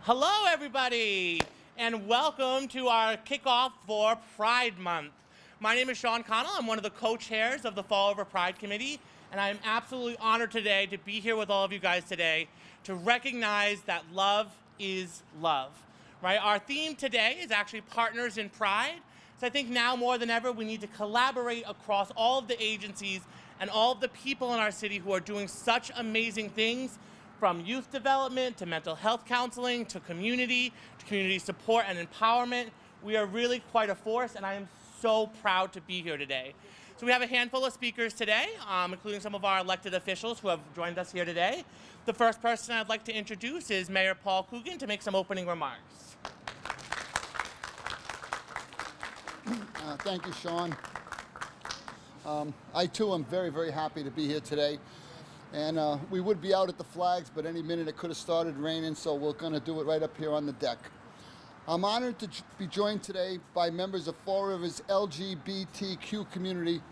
Hello, everybody, and welcome to our kickoff for Pride Month. My name is Connell. I'm one of the co-chairs of the Fall River Pride Committee, and I am absolutely honored today to be here with all of you guys today to recognize that love is love, right? Our theme today is actually Partners in Pride. So I think now more than ever, we need to collaborate across all of the agencies and all of the people in our city who are doing such amazing things, from youth development to mental health counseling to community support and empowerment. We are really quite a force, and I am so proud to be here today. So we have a handful of speakers today, including some of our elected officials who have joined us here today. The first person I'd like to introduce is Mayor Paul Coogan to make some opening remarks. Thank you, Sean. I too am very, very happy to be here today. And we would be out at the flags, but any minute it could have started raining, so we're going to do it right up here on the deck. I'm honored to be joined today by members of Fall River's LGBTQ community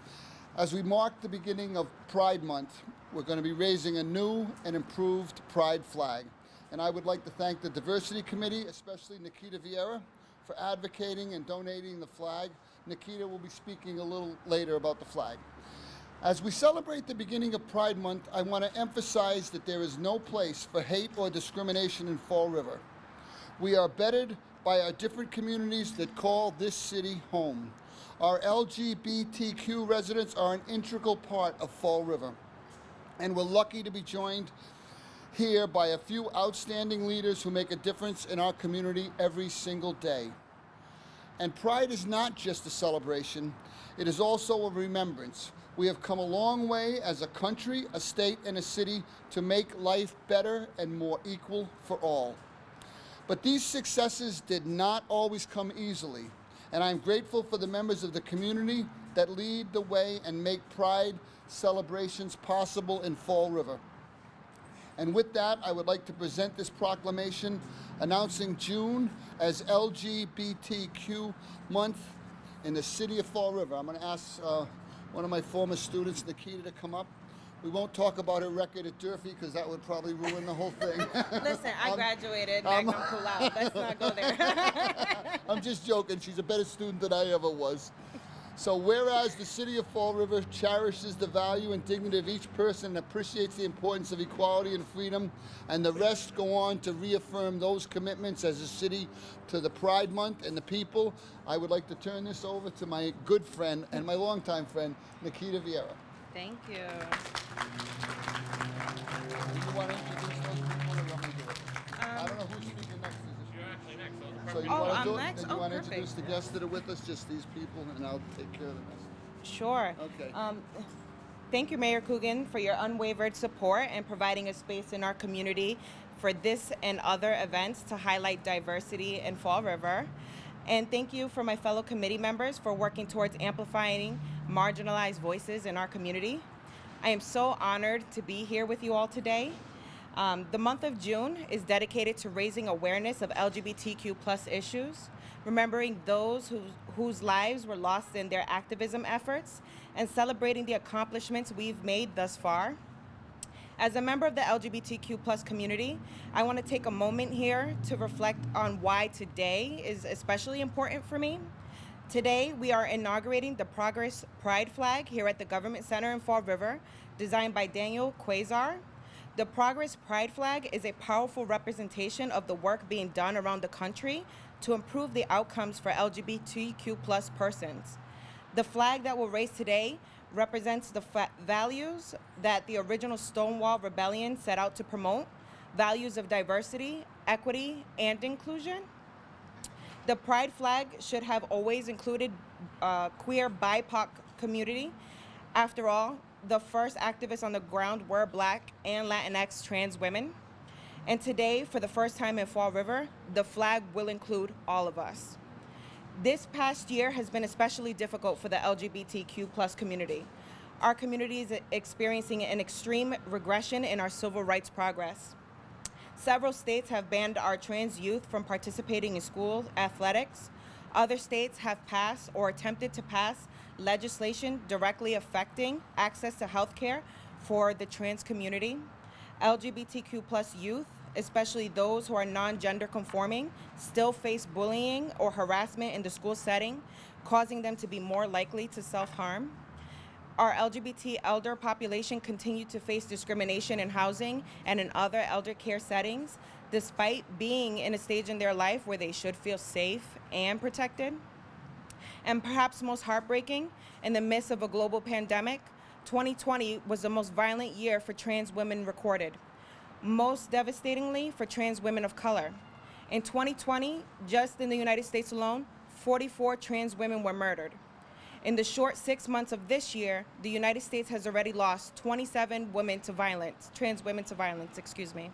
as we mark the beginning of Pride Month. We're going to be raising a new and improved Pride flag. And I would like to thank the Diversity Committee, especially Nikita Vieira, for advocating and donating the flag. Nikita will be speaking a little later about the flag. As we celebrate the beginning of Pride Month, I want to emphasize that there is no place for hate or discrimination in Fall River. We are bettered by our different communities that call this city home. Our LGBTQ residents are an integral part of Fall River, and we're lucky to be joined here by a few outstanding leaders who make a difference in our community every single day. And Pride is not just a celebration, it is also a remembrance. We have come a long way as a country, a state, and a city to make life better and more equal for all. But these successes did not always come easily, and I'm grateful for the members of the community that lead the way and make Pride celebrations possible in Fall River. And with that, I would like to present this proclamation announcing June as LGBTQ month in the city of Fall River. I'm going to ask one of my former students, Nikita, to come up. We won't talk about her record at Durfee because that would probably ruin the whole thing. Listen, I graduated magna cum laude. Let's not go there. I'm just joking. She's a better student than I ever was. So whereas the city of Fall River cherishes the value and dignity of each person and appreciates the importance of equality and freedom, and the rest go on to reaffirm those commitments as a city to the Pride Month and the people, I would like to turn this over to my good friend and my longtime friend, Nikita Vieira. Thank you. Do you want to introduce those people or you want me to do it? I don't know who's speaking next. You're actually next. So you want to do it? And you want to introduce the guests that are with us, just these people, and I'll take care of the rest. Sure. Okay. Thank you, Mayor Coogan, for your unwavered support and providing a space in our community for this and other events to highlight diversity in Fall River. And thank you for my fellow committee members for working towards amplifying marginalized voices in our community. I am so honored to be here with you all today. The month of June is dedicated to raising awareness of LGBTQ+ issues, remembering those whose lives were lost in their activism efforts, and celebrating the accomplishments we've made thus far. As a member of the LGBTQ+ community, I want to take a moment here to reflect on why today is especially important for me. Today, we are inaugurating the Progress Pride flag here at the Government Center in Fall River, designed by Daniel Quasar. The Progress Pride flag is a powerful representation of the work being done around the country to improve the outcomes for LGBTQ+ persons. The flag that we'll raise today represents the values that the original Stonewall Rebellion set out to promote, values of diversity, equity, and inclusion. The Pride flag should have always included queer BIPOC community. After all, the first activists on the ground were Black and Latinx trans women. And today, for the first time in Fall River, the flag will include all of us. This past year has been especially difficult for the LGBTQ+ community. Our community is experiencing an extreme regression in our civil rights progress. Several states have banned our trans youth from participating in school athletics. Other states have passed or attempted to pass legislation directly affecting access to health care for the trans community. LGBTQ+ youth, especially those who are non-gender conforming, still face bullying or harassment in the school setting, causing them to be more likely to self-harm. Our LGBT elder population continue to face discrimination in housing and in other elder care settings, despite being in a stage in their life where they should feel safe and protected. And perhaps most heartbreaking, in the midst of a global pandemic, 2020 was the most violent year for trans women recorded, most devastatingly for trans women of color. In 2020, just in the United States alone, 44 trans women were murdered. In the short 6 months of this year, the United States has already lost 27 women to violence, trans women to violence, excuse me.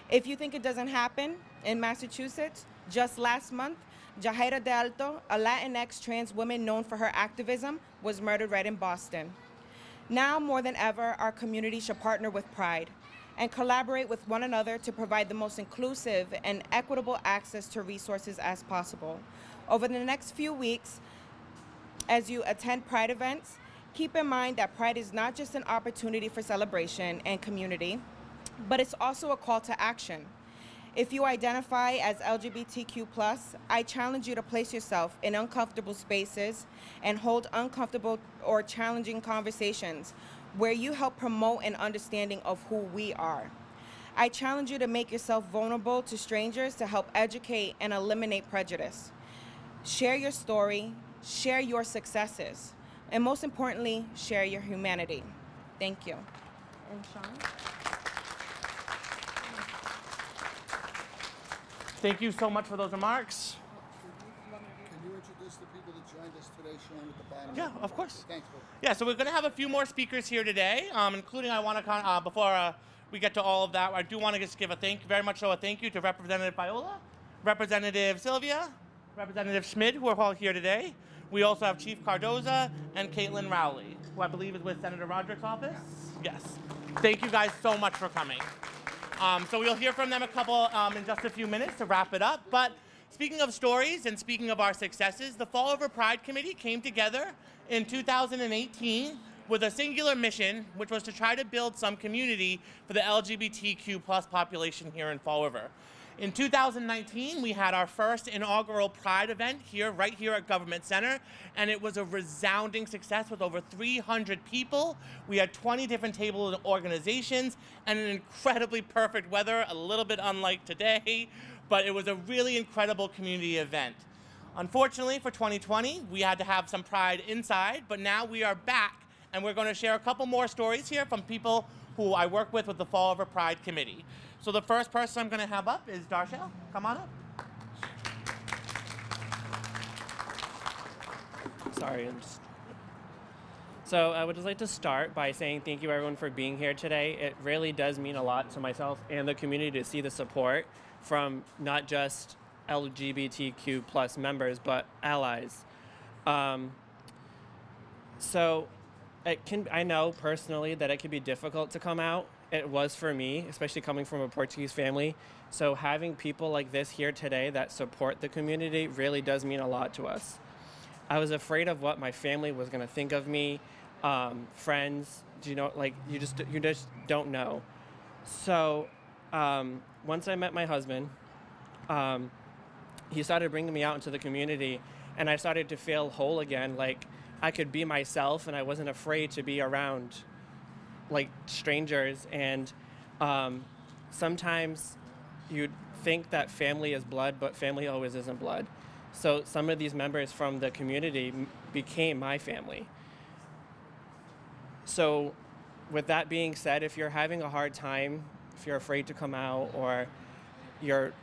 If you think it doesn't happen, in Massachusetts, just last month, Jaira de Alto, a Latinx trans woman known for her activism, was murdered right in Boston. Now more than ever, our community should partner with Pride and collaborate with one another to provide the most inclusive and equitable access to resources as possible. Over the next few weeks, as you attend Pride events, keep in mind that Pride is not just an opportunity for celebration and community, but it's also a call to action. If you identify as LGBTQ+, I challenge you to place yourself in uncomfortable spaces and hold uncomfortable or challenging conversations where you help promote an understanding of who we are. I challenge you to make yourself vulnerable to strangers to help educate and eliminate prejudice. Share your story, share your successes, and most importantly, share your humanity. Thank you. And Sean? Thank you so much for those remarks. Can you introduce the people that joined us today, Sean, at the bottom? Yeah, of course. Thanks, Bill. Yeah, so we're going to have a few more speakers here today, including I want to, before we get to all of that, I do want to just give a thank you to Representative Fiola, Representative Sylvia, Representative Schmid, who are all here today. We also have Chief Cardoza and Caitlin Rowley, who I believe is with Senator Roderick's office. Yes. Thank you guys so much for coming. So we'll hear from them a couple in just a few minutes to wrap it up. But speaking of stories and speaking of our successes, the Fall Over Pride Committee came together in 2018 with a singular mission, which was to try to build some community for the LGBTQ+ population here in Fall River. In 2019, we had our first inaugural Pride event right here at Government Center, and it was a resounding success with over 300 people. We had 20 different table organizations and an incredibly perfect weather, a little bit unlike today, but it was a really incredible community event. Unfortunately, for 2020, we had to have some Pride inside, but now we are back, and we're going to share a couple more stories here from people who I work with the Fall Over Pride Committee. So the first person I'm going to have up is Darshell. Come on up. Sorry. So I would just like to start by saying thank you everyone for being here today. It really does mean a lot to myself and the community to see the support from not just LGBTQ+ members, but allies. So I know personally that it can be difficult to come out. It was for me, especially coming from a Portuguese family. So having people like this here today that support the community really does mean a lot to us. I was afraid of what my family was going to think of me, friends. You just don't know. So once I met my husband, he started bringing me out into the community, and I started to feel whole again. Like I could be myself, and I wasn't afraid to be around like strangers. And sometimes you'd think that family is blood, but family always isn't blood. So some of these members from the community became my family. So with that being said, if you're having a hard time, if you're afraid to come out, or you're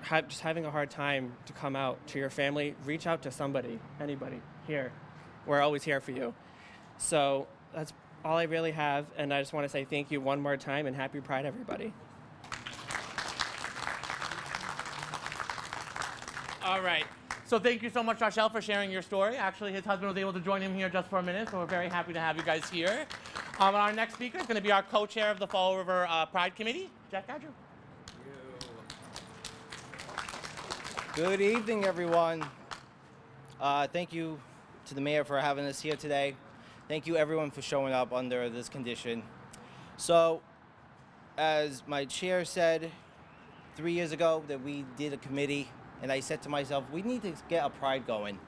just having a hard time to come out to your family, reach out to somebody, anybody here. We're always here for you. So that's all I really have, and I just want to say thank you one more time, and happy Pride, everybody. All right. So thank you so much, Darshell, for sharing your story. Actually, his husband was able to join him here just for a minute, so we're very happy to have you guys here. Our next speaker is going to be our co-chair of the Fall River Pride Committee, Jeft Gadreau. Good evening, everyone. Thank you to the mayor for having us here today. Thank you, everyone, for showing up under this condition. So, as my chair said, 3 years ago that we did a committee, and I said to myself, we need to get a pride going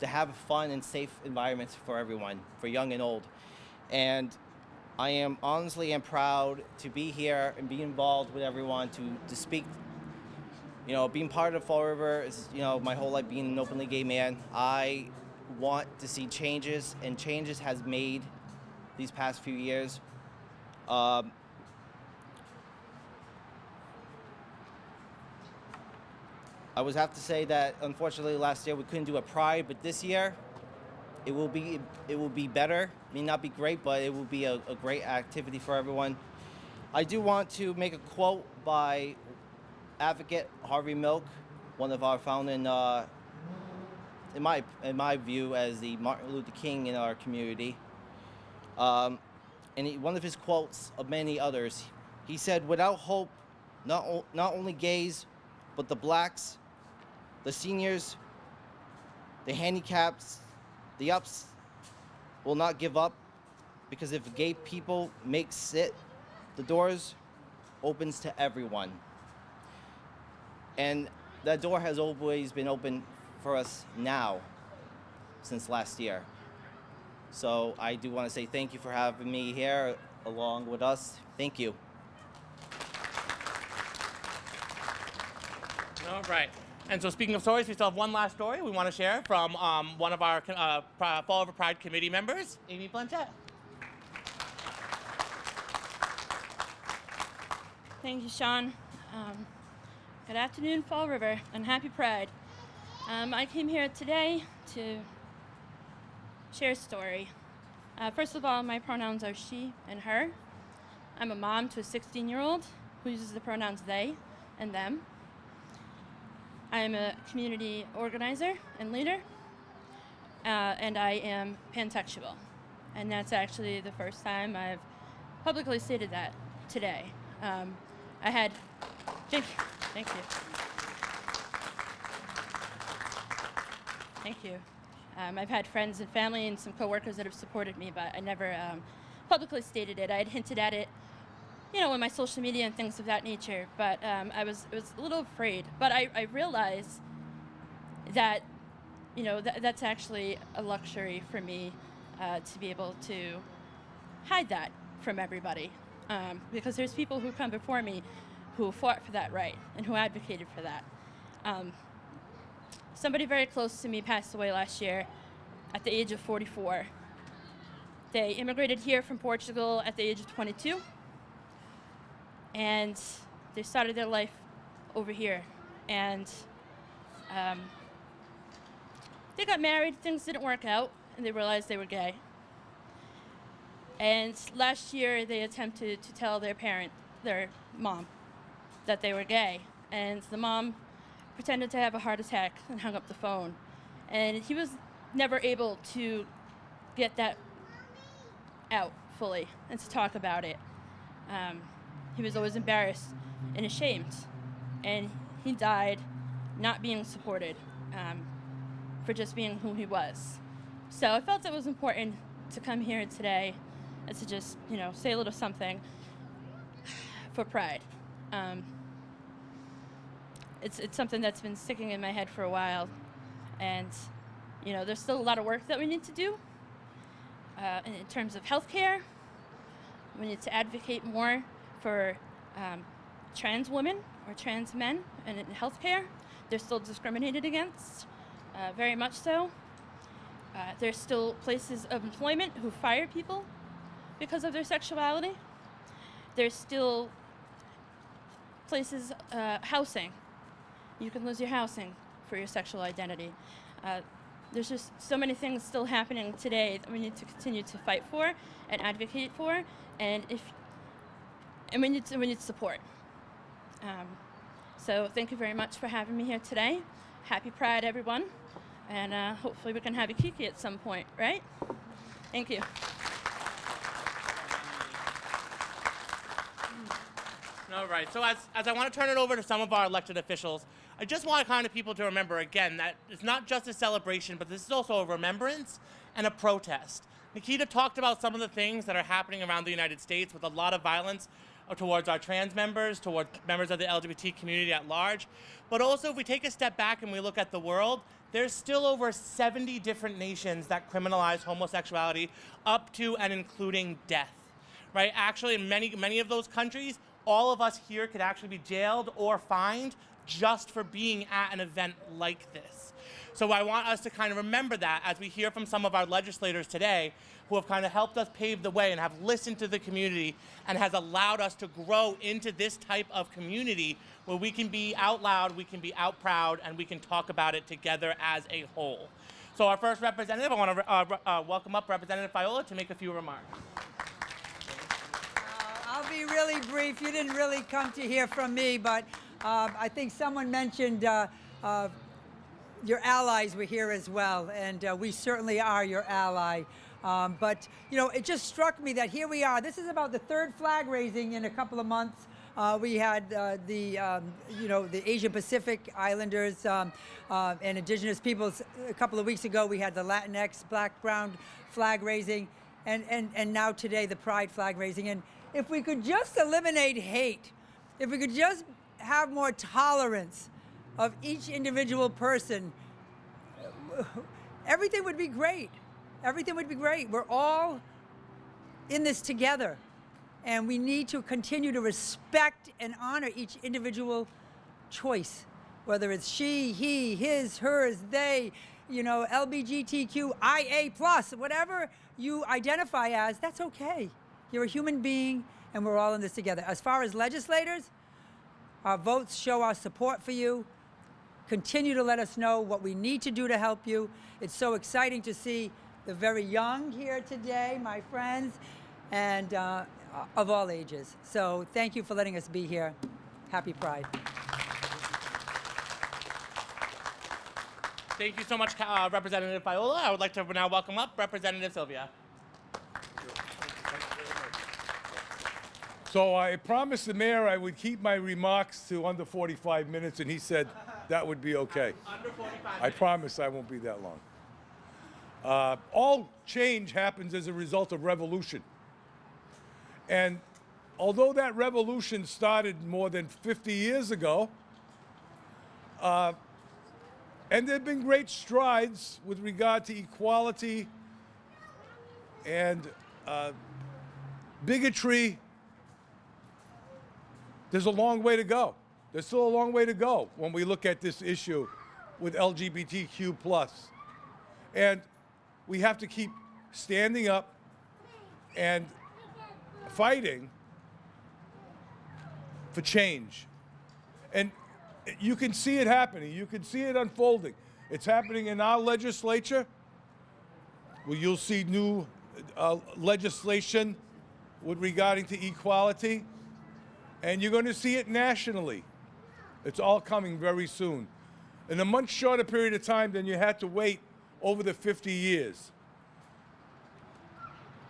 to have a fun and safe environment for everyone, for young and old. And I am honestly and proud to be here and be involved with everyone to speak. You know, being part of Fall River is, you know, my whole life being an openly gay man. I want to see changes, and changes has made these past few years. I would have to say that unfortunately last year we couldn't do a pride, but this year it will be better. May not be great, but it will be a great activity for everyone. I do want to make a quote by advocate Harvey Milk, one of our founding, in my view, as the Martin Luther King in our community. And one of his quotes of many others, he said, "Without hope, not only gays, but the blacks, the seniors, the handicaps, the ups will not give up, because if gay people makes it, the doors opens to everyone." And that door has always been open for us now, since last year. So I do want to say thank you for having me here along with us. Thank you. All right. And so speaking of stories, we still have one last story we want to share from one of our Fall Over Pride committee members, Amy Blanchette. Thank you, Sean. Good afternoon, Fall River, and happy Pride. I came here today to share a story. First of all, my pronouns are she and her. I'm a mom to a 16-year-old who uses the pronouns they and them. I am a community organizer and leader, and I am pansexual. And that's actually the first time I've publicly stated that today. Thank you. Thank you. I've had friends and family and some coworkers that have supported me, but I never publicly stated it. I had hinted at it, you know, in my social media and things of that nature, but I was a little afraid. But I realized that, you know, that's actually a luxury for me to be able to hide that from everybody, because there's people who come before me who fought for that right and who advocated for that. Somebody very close to me passed away last year at the age of 44. They immigrated here from Portugal at the age of 22, and they started their life over here. And they got married, things didn't work out, and they realized they were gay. And last year they attempted to tell their mom, that they were gay. And the mom pretended to have a heart attack and hung up the phone. And he was never able to get that out fully and to talk about it. He was always embarrassed and ashamed. And he died not being supported for just being who he was. So I felt it was important to come here today and to just, you know, say a little something for Pride. It's something that's been sticking in my head for a while, and you know, there's still a lot of work that we need to do in terms of healthcare. We need to advocate more for trans women or trans men in healthcare. They're still discriminated against, very much so. There's still places of employment who fire people because of their sexuality. There's still places, housing. You can lose your housing for your sexual identity. There's just so many things still happening today that we need to continue to fight for and advocate for, and we need support. So thank you very much for having me here today. Happy Pride, everyone, and hopefully we can have a kiki at some point, right? Thank you. All right, so as I want to turn it over to some of our elected officials, I just want kind of people to remember again that it's not just a celebration, but this is also a remembrance and a protest. Nikita talked about some of the things that are happening around the United States with a lot of violence towards our trans members, towards members of the LGBT community at large. But also, if we take a step back and we look at the world, there's still over 70 different nations that criminalize homosexuality up to and including death, right? Actually, in many of those countries, all of us here could actually be jailed or fined just for being at an event like this. So I want us to kind of remember that as we hear from some of our legislators today who have kind of helped us pave the way and have listened to the community and has allowed us to grow into this type of community where we can be out loud, we can be out proud, and we can talk about it together as a whole. So our first representative, I want to welcome up Representative Fiola to make a few remarks. I'll be really brief. You didn't really come to hear from me, but I think someone mentioned your allies were here as well, and we certainly are your ally. But, you know, it just struck me that here we are. This is about the third flag raising in a couple of months. We had the Asia Pacific Islanders and Indigenous peoples. A couple of weeks ago, we had the Latinx, Black, Brown flag raising, and now today the Pride flag raising. And if we could just eliminate hate, if we could just have more tolerance of each individual person, everything would be great. Everything would be great. We're all in this together, and we need to continue to respect and honor each individual choice, whether it's she, he, his, hers, they, you know, LGBTQIA+, whatever you identify as, that's okay. You're a human being, and we're all in this together. As far as legislators, our votes show our support for you. Continue to let us know what we need to do to help you. It's so exciting to see the very young here today, my friends, and of all ages. So thank you for letting us be here. Happy Pride. Thank you so much, Representative Fiola. I would like to now welcome up Representative Sylvia. So I promised the mayor I would keep my remarks to under 45 minutes, and he said that would be okay. Under 45 minutes. I promise I won't be that long. All change happens as a result of revolution. And although that revolution started more than 50 years ago, and there have been great strides with regard to equality and bigotry, there's a long way to go. There's still a long way to go when we look at this issue with LGBTQ+. And we have to keep standing up and fighting for change. And you can see it happening. You can see it unfolding. It's happening in our legislature, where you'll see new legislation with regarding to equality. And you're going to see it nationally. It's all coming very soon. In a much shorter period of time than you had to wait over the 50 years.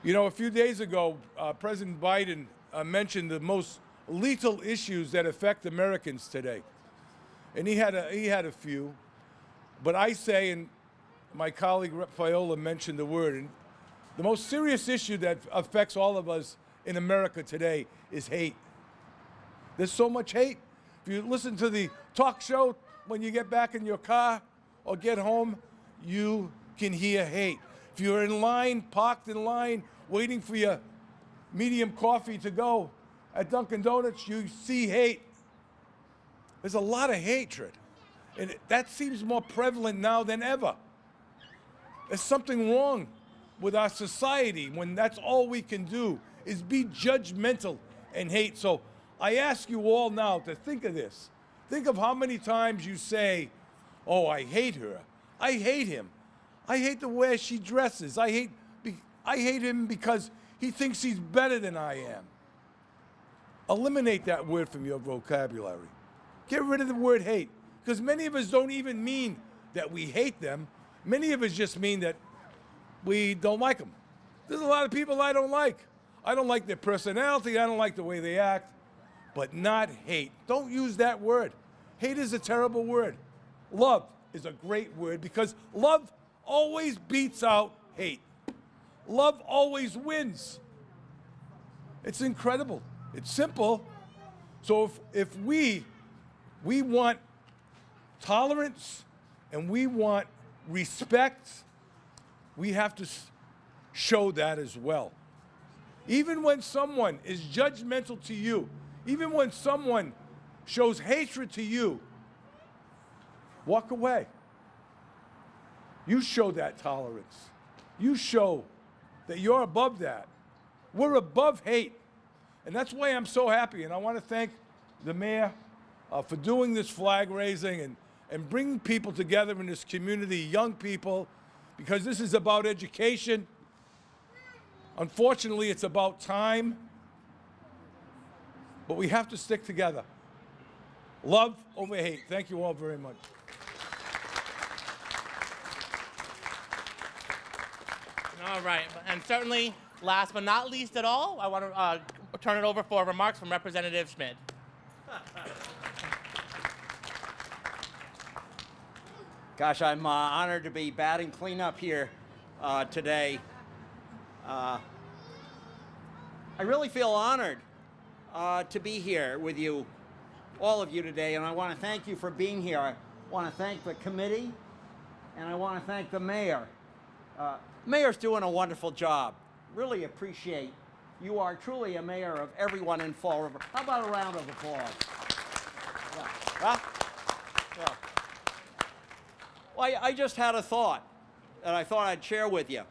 You know, a few days ago, President Biden mentioned the most lethal issues that affect Americans today. And he had a few. But I say, and my colleague Rep. Fiola mentioned the word, and the most serious issue that affects all of us in America today is hate. There's so much hate. If you listen to the talk show when you get back in your car or get home, you can hear hate. If you're in line, parked in line, waiting for your medium coffee to go at Dunkin' Donuts, you see hate. There's a lot of hatred. And that seems more prevalent now than ever. There's something wrong with our society when that's all we can do is be judgmental and hate. So I ask you all now to think of this. Think of how many times you say, oh, I hate her. I hate him. I hate the way she dresses. I hate him because he thinks he's better than I am. Eliminate that word from your vocabulary. Get rid of the word hate, because many of us don't even mean that we hate them. Many of us just mean that we don't like them. There's a lot of people I don't like. I don't like their personality. I don't like the way they act. But not hate. Don't use that word. Hate is a terrible word. Love is a great word, because love always beats out hate. Love always wins. It's incredible. It's simple. So if we want tolerance and we want respect, we have to show that as well. Even when someone is judgmental to you, even when someone shows hatred to you, walk away. You show that tolerance. You show that you're above that. We're above hate. And that's why I'm so happy. And I want to thank the mayor for doing this flag raising and bringing people together in this community, young people, because this is about education. Unfortunately, it's about time. But we have to stick together. Love over hate. Thank you all very much. All right, and certainly, last but not least at all, I want to turn it over for remarks from Representative Schmid. Gosh, I'm honored to be batting cleanup here today. I really feel honored to be here with you, all of you today, and I want to thank you for being here. I want to thank the committee, and I want to thank the mayor. Mayor's doing a wonderful job. Really appreciate you are truly a mayor of everyone in Fall River. How about a round of applause? Yeah. Huh? Yeah. Well, I just had a thought that I thought I'd share with you.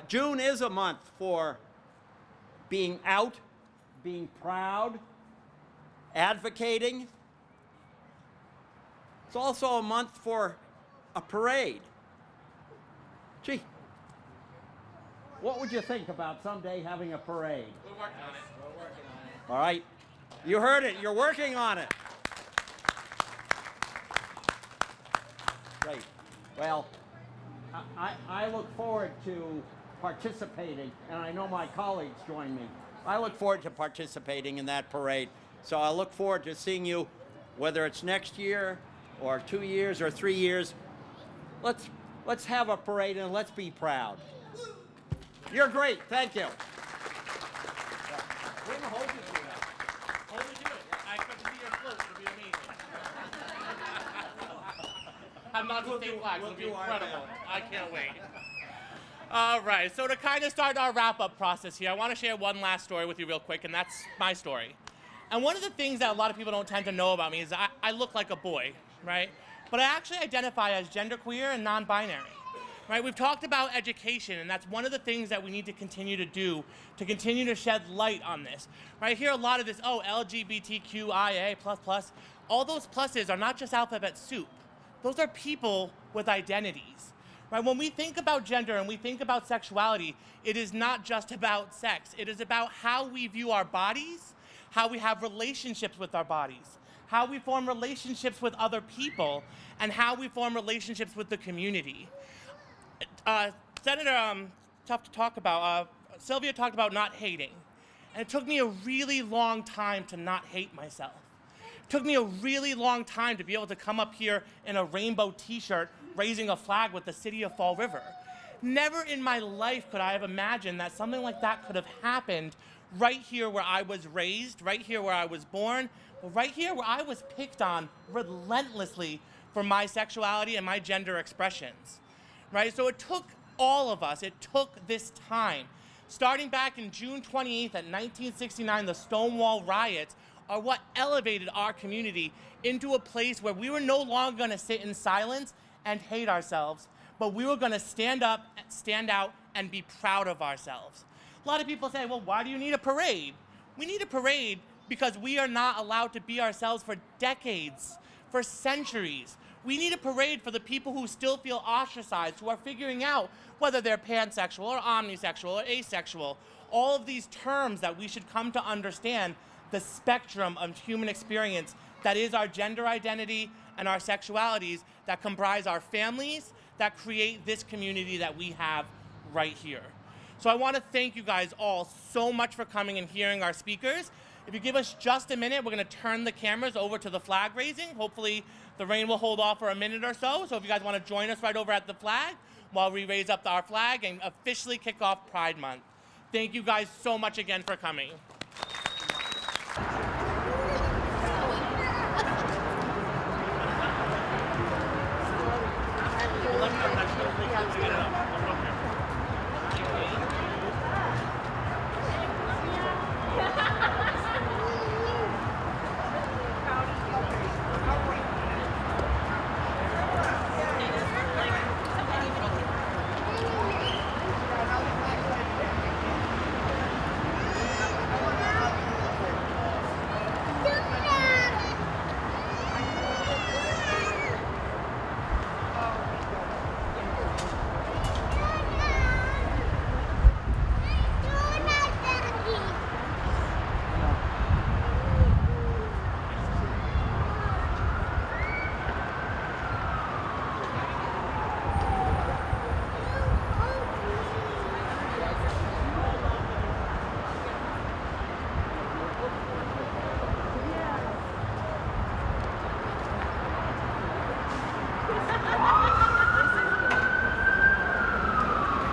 June is a month for being out, being proud, advocating. It's also a month for a parade. Gee, what would you think about someday having a parade? We're working on it. We're working on it. All right. You heard it. You're working on it. Great. Well, I look forward to participating, and I know my colleagues join me. I look forward to participating in that parade. So I look forward to seeing you, whether it's next year or 2 years or 3 years. Let's have a parade and let's be proud. You're great. Thank you. We're going to hold you to that. Hold you to it. I expect to see your float. It'll be amazing. I'm not the same flags. It'll be incredible. I can't wait. All right. So to kind of start our wrap-up process here, I want to share one last story with you real quick, and that's my story. And one of the things that a lot of people don't tend to know about me is I look like a boy, right? But I actually identify as genderqueer and non-binary. Right, we've talked about education, and that's one of the things that we need to continue to do to continue to shed light on this. Right, I hear a lot of this, LGBTQIA++. All those pluses are not just alphabet soup. Those are people with identities. Right, when we think about gender and we think about sexuality, it is not just about sex. It is about how we view our bodies, how we have relationships with our bodies, how we form relationships with other people, and how we form relationships with the community. Senator, tough to talk about, Sylvia talked about not hating. And it took me a really long time to not hate myself. It took me a really long time to be able to come up here in a rainbow t-shirt raising a flag with the city of Fall River. Never in my life could I have imagined that something like that could have happened right here where I was raised, right here where I was born, right here where I was picked on relentlessly for my sexuality and my gender expressions. Right, so it took all of us, it took this time. Starting back in June 28th at 1969, the Stonewall riots are what elevated our community into a place where we were no longer gonna sit in silence and hate ourselves, but we were gonna stand up, stand out, and be proud of ourselves. A lot of people say, well, why do you need a parade? We need a parade because we are not allowed to be ourselves for decades, for centuries. We need a parade for the people who still feel ostracized, who are figuring out whether they're pansexual or omnisexual or asexual. All of these terms that we should come to understand the spectrum of human experience that is our gender identity and our sexualities that comprise our families, that create this community that we have right here. So I want to thank you guys all so much for coming and hearing our speakers. If you give us just a minute, we're going to turn the cameras over to the flag raising. Hopefully the rain will hold off for a minute or so. So if you guys want to join us right over at the flag while we raise up our flag and officially kick off Pride Month. Thank you guys so much again for coming.